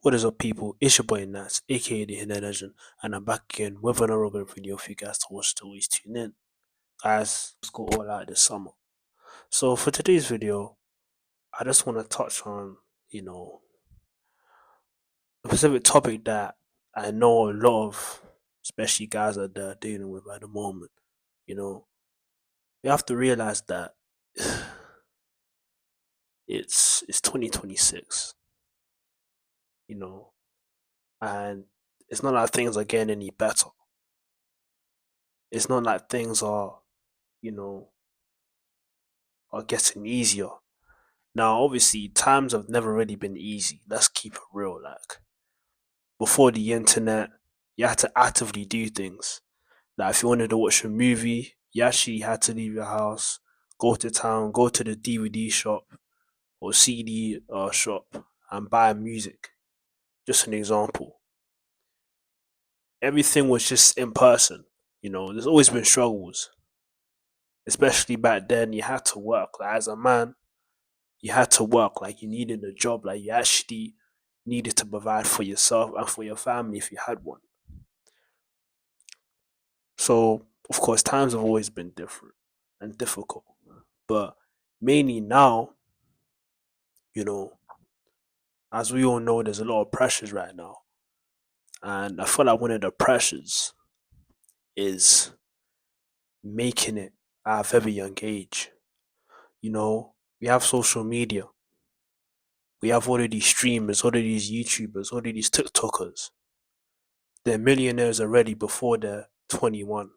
What is up, people? It's your boy Nats, aka the Hidden Legend, and I'm back again with another good video for you guys to watch to always tune in. Guys, let's go all out this summer. So, for today's video, I just want to touch on, a specific topic that I know a lot of, especially guys that are dealing with at the moment. You know, we have to realize that it's 2026, you know, and it's not like things are getting any better. It's not like things are, you know, are getting easier. Now, obviously, times have never really been easy. Let's keep it real. Like, before the internet, you had to actively do things. Like, if you wanted to watch a movie, you actually had to leave your house, go to town, go to the DVD shop or CD shop and buy music. Just an example. Everything was just in person. There's always been struggles, especially back then. You had to work. Like, as a man, you had to work, like you needed a job, like you actually needed to provide for yourself and for your family if you had one. So, of course, times have always been different and difficult, but mainly now, you know, as we all know, there's a lot of pressures right now, and I feel like one of the pressures is making it at a very young age. We have social media, we have all of these streamers, all of these YouTubers, all of these TikTokers. They're millionaires already before they're 21,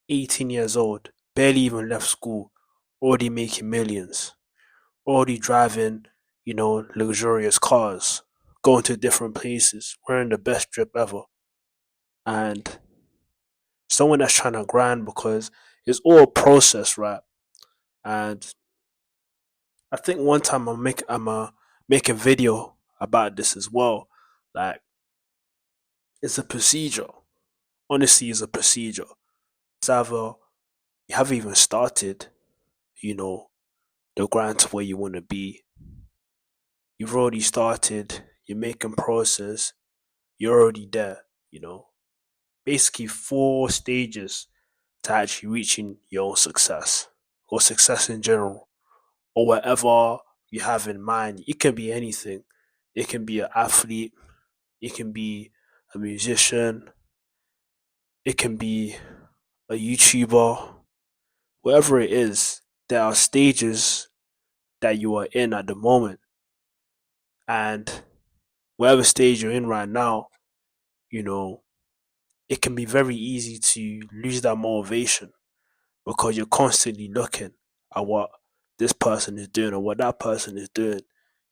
18 years old, barely even left school, already making millions, already driving, luxurious cars, going to different places, wearing the best drip ever. And someone that's trying to grind because it's all a process, right? And I think one time I'm make a video about this as well. Like, it's a procedure. Honestly, it's a procedure. It's either you haven't even started, you know, the grind to where you want to be. You've already started, you're making progress, you're already there, you know. Basically, four stages to actually reaching your own success or success in general or whatever you have in mind. It can be anything. It can be an athlete, it can be a musician, it can be a YouTuber, whatever it is. There are stages that you are in at the moment, and whatever stage you're in right now, you know, it can be very easy to lose that motivation because you're constantly looking at what this person is doing or what that person is doing.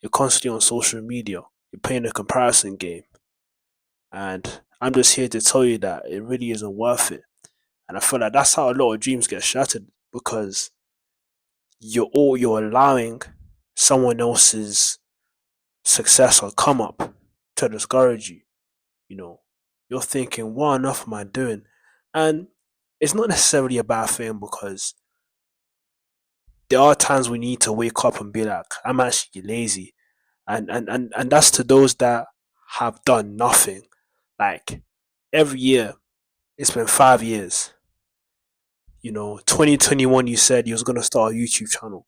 You're constantly on social media. You're playing a comparison game. And I'm just here to tell you that it really isn't worth it. And I feel like that's how a lot of dreams get shattered because you're allowing someone else's success or come up to discourage you. You know, you're thinking, what on earth am I doing? And it's not necessarily a bad thing because there are times we need to wake up and be like, I'm actually lazy. And that's to those that have done nothing. Like, every year, it's been 5 years. 2021, you said you was gonna start a YouTube channel.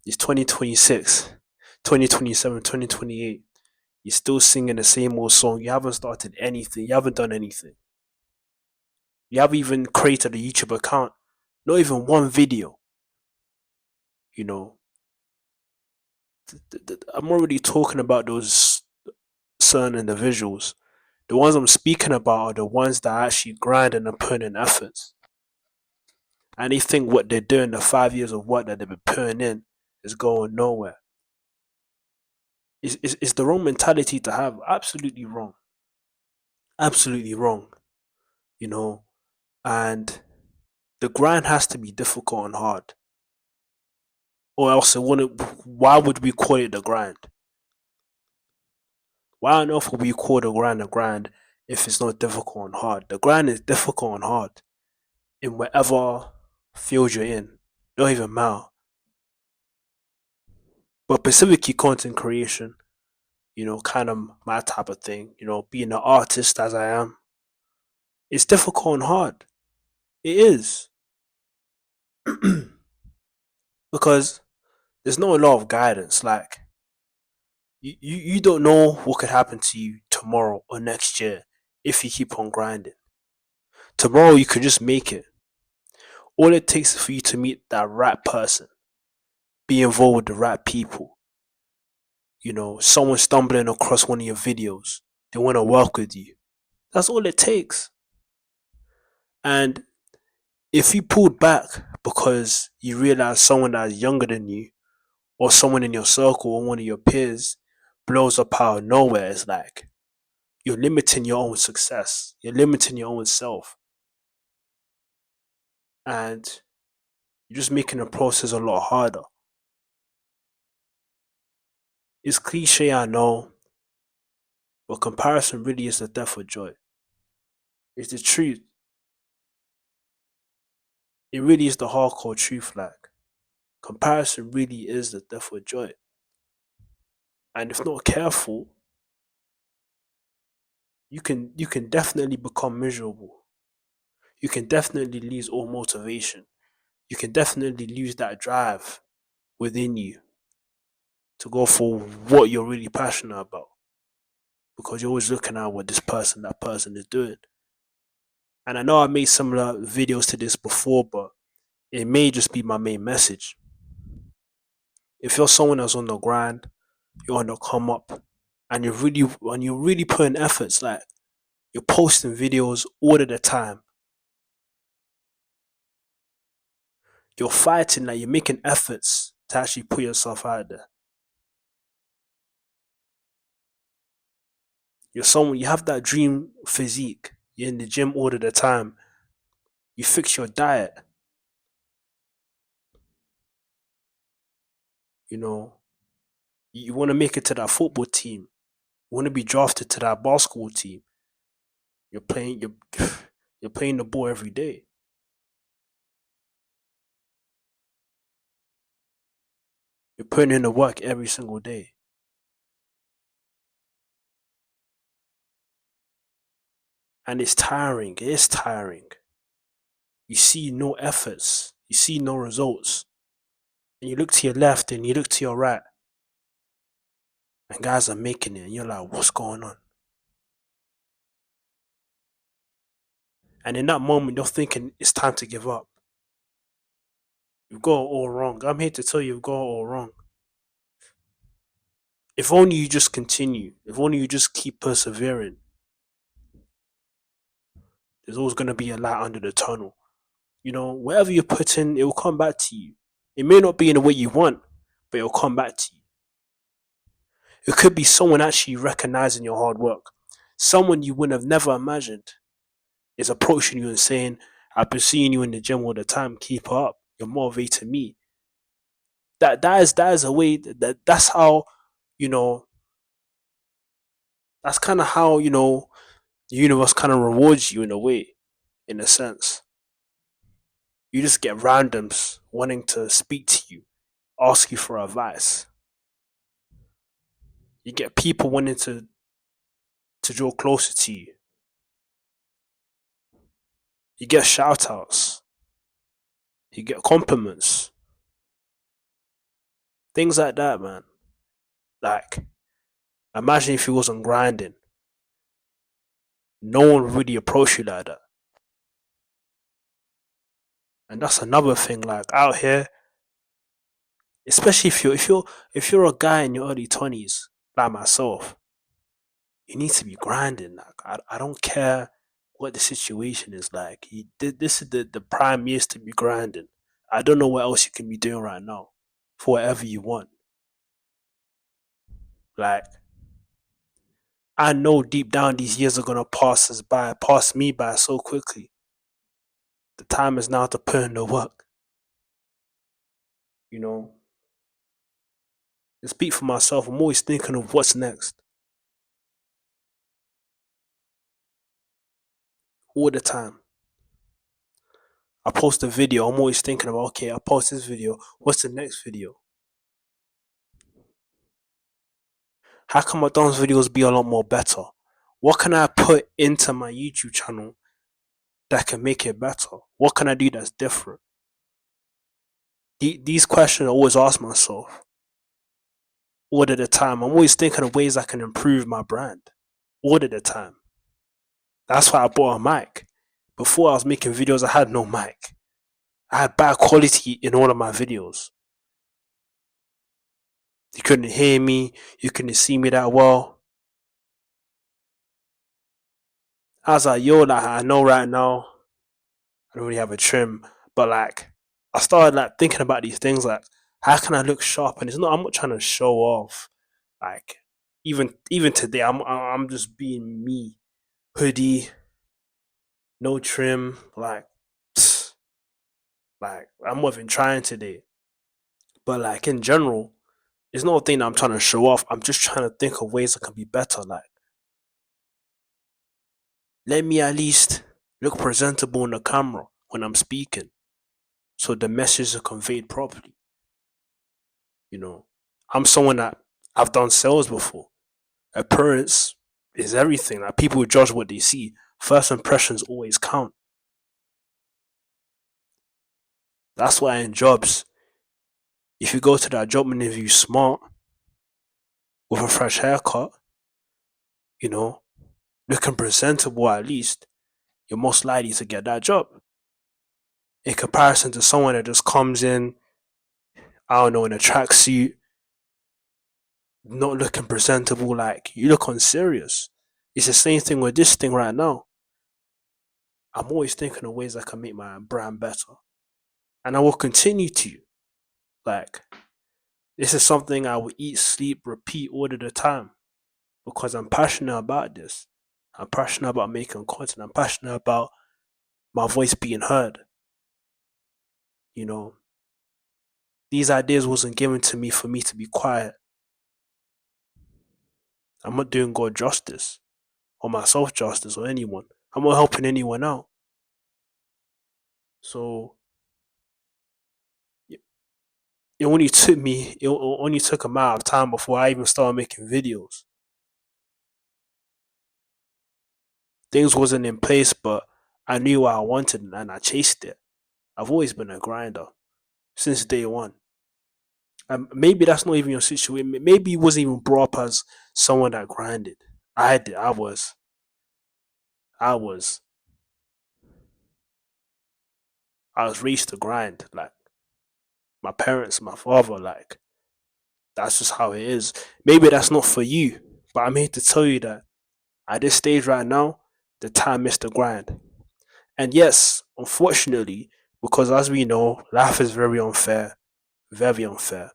It's 2026, 2027, 2028. You're still singing the same old song. You haven't started anything. You haven't done anything. You haven't even created a YouTube account. Not even one video. You know, I'm already talking about those certain individuals. The ones I'm speaking about are the ones that actually grind and are putting in efforts. And they think what they're doing, the 5 years of work that they've been putting in, is going nowhere. It's the wrong mentality to have. Absolutely wrong. Absolutely wrong. You know, and the grind has to be difficult and hard. Or else it wouldn't. Why would we call it the grind? Why on earth would we call the grind a grind if it's not difficult and hard? The grind is difficult and hard in whatever field you're in. Don't even matter. But specifically content creation, kind of my type of thing, being an artist as I am, it's difficult and hard. It is. Because there's not a lot of guidance. Like, you don't know what could happen to you tomorrow or next year if you keep on grinding. Tomorrow you could just make it. All it takes is for you to meet that right person, be involved with the right people. Someone stumbling across one of your videos, they want to work with you. That's all it takes. And if you pulled back because you realize someone that is younger than you, or someone in your circle or one of your peers blows up out of nowhere, it's like you're limiting your own success. You're limiting your own self. And you're just making the process a lot harder. It's cliche, I know, but comparison really is the death of joy. It's the truth. It really is the hardcore truth. Like, comparison really is the death of joy. And if not careful, you can definitely become miserable. You can definitely lose all motivation. You can definitely lose that drive within you to go for what you're really passionate about, because you're always looking at what that person is doing. And I know I made similar videos to this before, but it may just be my main message. If you're someone that's on the grind, you're on the come up, and you're really putting efforts, like you're posting videos all of the time, you're fighting, like you're making efforts to actually put yourself out there. You're someone, you have that dream physique. You're in the gym all of the time. You fix your diet. You know, you want to make it to that football team. You want to be drafted to that basketball team. You're playing. You're playing the ball every day, you're putting in the work every single day. And it's tiring. It is tiring. You see no efforts. You see no results. And you look to your left and you look to your right, and guys are making it. And you're like, what's going on? And in that moment, you're thinking it's time to give up. You've got it all wrong. I'm here to tell you, you've got it all wrong. If only you just continue. If only you just keep persevering. There's always going to be a light under the tunnel. Whatever you put in, it will come back to you. It may not be in the way you want, but it will come back to you. It could be someone actually recognizing your hard work. Someone you would have never imagined is approaching you and saying, I've been seeing you in the gym all the time, keep up. You're motivating me. That is a way that's how, you know, that's kind of how, the universe kind of rewards you in a way, in a sense. You just get randoms wanting to speak to you, ask you for advice. You get people wanting to draw closer to you. You get shout outs. You get compliments. Things like that, man. Like, imagine if you wasn't grinding. No one would really approach you like that. And that's another thing, like out here, especially if you're a guy in your early 20s, like myself, you need to be grinding. Like, I don't care what the situation is like. This is the prime years to be grinding. I don't know what else you can be doing right now for whatever you want. Like, I know deep down these years are gonna pass me by so quickly. The time is now to put in the work. You know, to speak for myself, I'm always thinking of what's next all the time. I post a video, I'm always thinking about, okay, I post this video, what's the next video? How can my dance videos be a lot more better? What can I put into my YouTube channel that can make it better? What can I do that's different? These questions I always ask myself all of the time. I'm always thinking of ways I can improve my brand all of the time. That's why I bought a mic. Before I was making videos, I had no mic. I had bad quality in all of my videos. You couldn't hear me, you couldn't see me that well. I was like, yo, like I know right now I don't really have a trim, but like I started like thinking about these things like how can I look sharp? And it's not I'm not trying to show off. Like even today, I'm just being me. Hoodie, no trim, like I'm not even trying today. But like in general, it's not a thing that I'm trying to show off. I'm just trying to think of ways I can be better. Like let me at least look presentable in the camera when I'm speaking, so the message is conveyed properly. You know, I'm someone that I've done sales before. Appearance is everything. Like people judge what they see. First impressions always count. That's why in jobs, if you go to that job interview smart with a fresh haircut, you know, looking presentable at least, you're most likely to get that job. In comparison to someone that just comes in, I don't know, in a tracksuit, not looking presentable, like you look unserious. It's the same thing with this thing right now. I'm always thinking of ways I can make my brand better. And I will continue to. Like, this is something I will eat, sleep, repeat all of the time because I'm passionate about this. I'm passionate about making content. I'm passionate about my voice being heard. You know, these ideas wasn't given to me for me to be quiet. I'm not doing God justice or myself justice or anyone. I'm not helping anyone out. So it only took a matter of time before I even started making videos. Things wasn't in place, but I knew what I wanted and I chased it. I've always been a grinder since day one. Maybe that's not even your situation. Maybe you wasn't even brought up as someone that grinded. I did. I was. I was raised to grind. Like my parents, my father. Like that's just how it is. Maybe that's not for you, but I'm here to tell you that at this stage right now, the time is to grind. And yes, unfortunately, because as we know, life is very unfair, very unfair.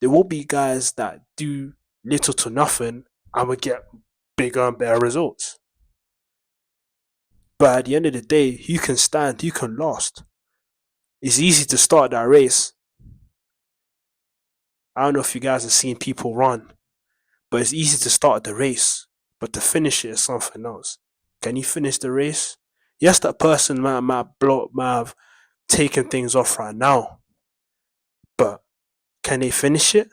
There will be guys that do little to nothing and will get bigger and better results. But at the end of the day, you can stand, you can last. It's easy to start that race. I don't know if you guys have seen people run, but it's easy to start the race. But to finish it is something else. Can you finish the race? Yes, that person might have taken things off right now, but can they finish it?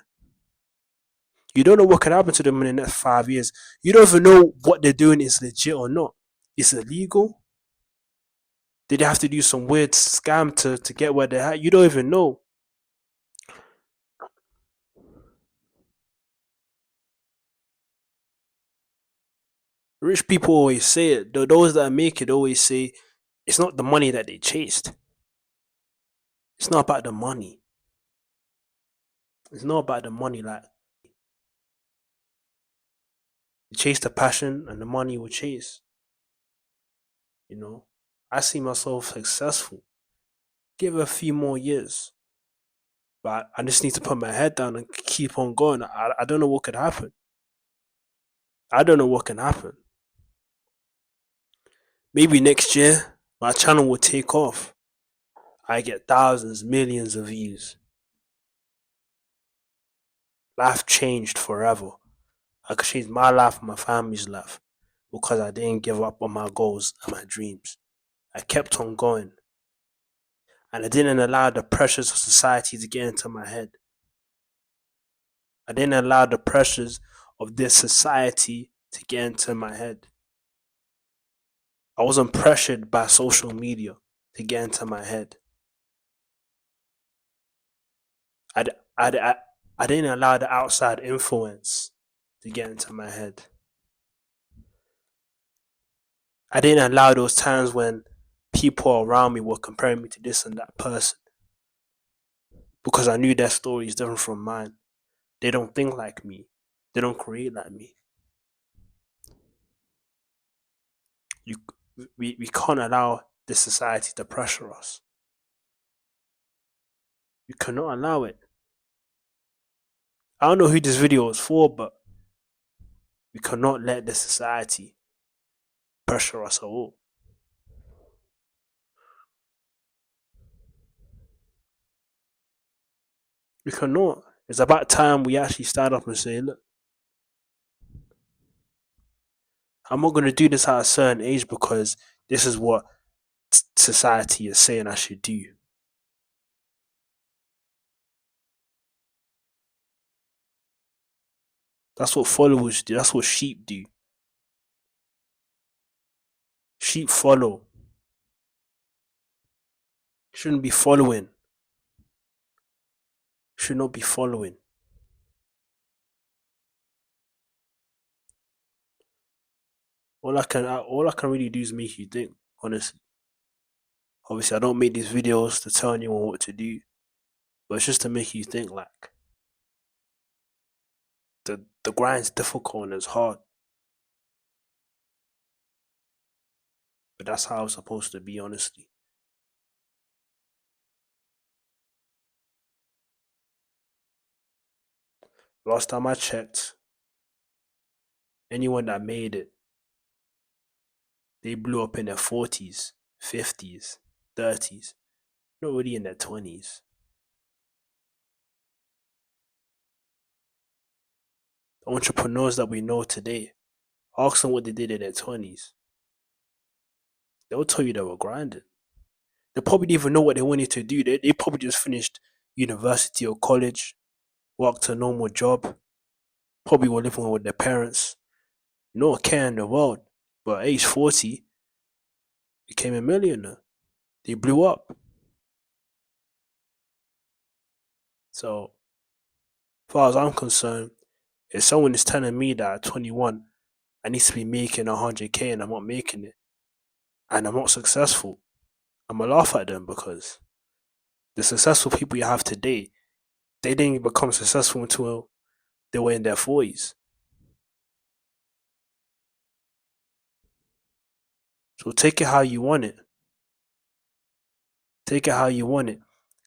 You don't know what can happen to them in the next 5 years. You don't even know what they're doing is legit or not. Is it illegal? Did they have to do some weird scam to get where they're at? You don't even know. Rich people always say it. Those that make it always say it's not the money that they chased. It's not about the money. It's not about the money. Like you chase the passion and the money will chase. You know, I see myself successful. Give it a few more years, but I just need to put my head down and keep on going. I don't know what could happen. I don't know what can happen. Maybe next year my channel will take off. I get thousands, millions of views. Life changed forever. I could change my life and my family's life because I didn't give up on my goals and my dreams. I kept on going and I didn't allow the pressures of society to get into my head. I didn't allow the pressures of this society to get into my head. I wasn't pressured by social media to get into my head. I, I, I didn't allow the outside influence to get into my head. I didn't allow those times when people around me were comparing me to this and that person because I knew their story is different from mine. They don't think like me. They don't create like me. You, we can't allow this society to pressure us. We cannot allow it. I don't know who this video is for, but we cannot let the society pressure us at all. We cannot. It's about time we actually stand up and say, look, I'm not going to do this at a certain age because this is what society is saying I should do. That's what followers do. That's what sheep do. Sheep follow. Shouldn't be following. Should not be following. All I can really do is make you think, honestly. Obviously I don't make these videos to tell anyone what to do, but it's just to make you think like the grind's difficult and it's hard. But that's how it's supposed to be, honestly. Last time I checked, anyone that made it, they blew up in their 40s, 50s, 30s, not really in their 20s. The entrepreneurs that we know today, ask them what they did in their 20s. They'll tell you they were grinding. They probably didn't even know what they wanted to do. They probably just finished university or college, worked a normal job, probably were living with their parents, no care in the world. But at age 40, became a millionaire. They blew up. So, as far as I'm concerned, if someone is telling me that at 21, I need to be making 100K and I'm not making it, and I'm not successful, I'm gonna laugh at them because the successful people you have today, they didn't become successful until they were in their 40s. So take it how you want it. Take it how you want it.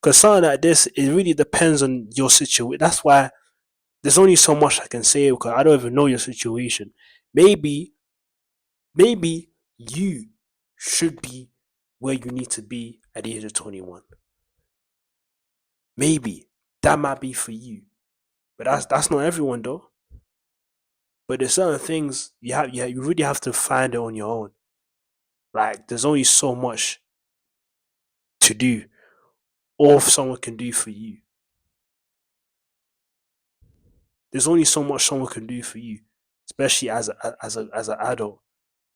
Because something like this, it really depends on your situation. That's why there's only so much I can say because I don't even know your situation. Maybe, maybe you should be where you need to be at the age of 21. Maybe that might be for you, but that's not everyone though. But there's certain things you really have to find it on your own. Like there's only so much to do, or someone can do for you. There's only so much someone can do for you, especially as an adult.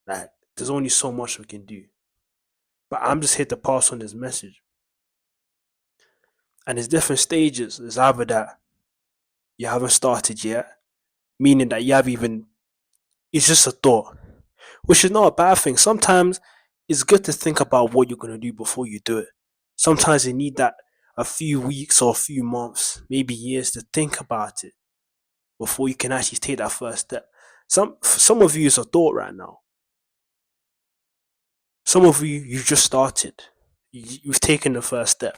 Like there's only so much we can do. But I'm just here to pass on this message. And there's different stages. There's either that you haven't started yet, meaning that you have even it's just a thought, which is not a bad thing. Sometimes it's good to think about what you're gonna do before you do it. Sometimes you need that a few weeks or a few months, maybe years to think about it before you can actually take that first step. Some of you is a thought right now. Some of you just started. You've taken the first step.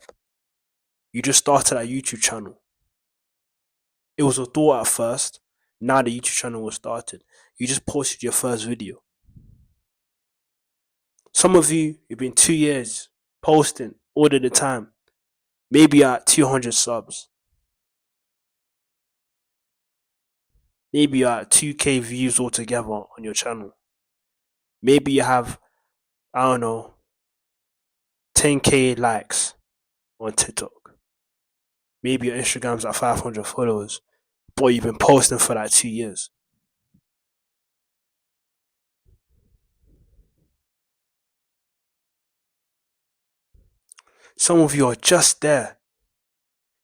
You just started a YouTube channel. It was a thought at first. Now the YouTube channel was started. You just posted your first video. Some of you, you've been 2 years posting all of the time. Maybe you're at 200 subs. Maybe you're at 2K views altogether on your channel. Maybe you have, I don't know, 10K likes on TikTok. Maybe your Instagram's at 500 followers, but you've been posting for like 2 years. Some of you are just there.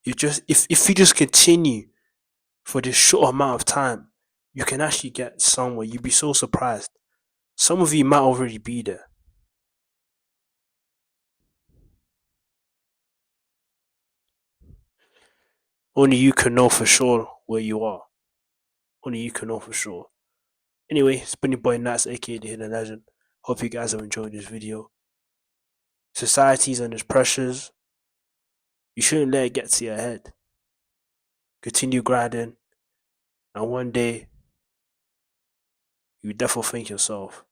You just if you just continue for this short amount of time, you can actually get somewhere. You'd be so surprised. Some of you might already be there. Only you can know for sure where you are. Only you can know for sure. Anyway, it's been your boy Nats, aka the Hidden Legend. Hope you guys have enjoyed this video. Society's under pressures. You shouldn't let it get to your head. Continue grinding, and one day you definitely think yourself,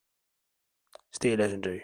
stay legendary.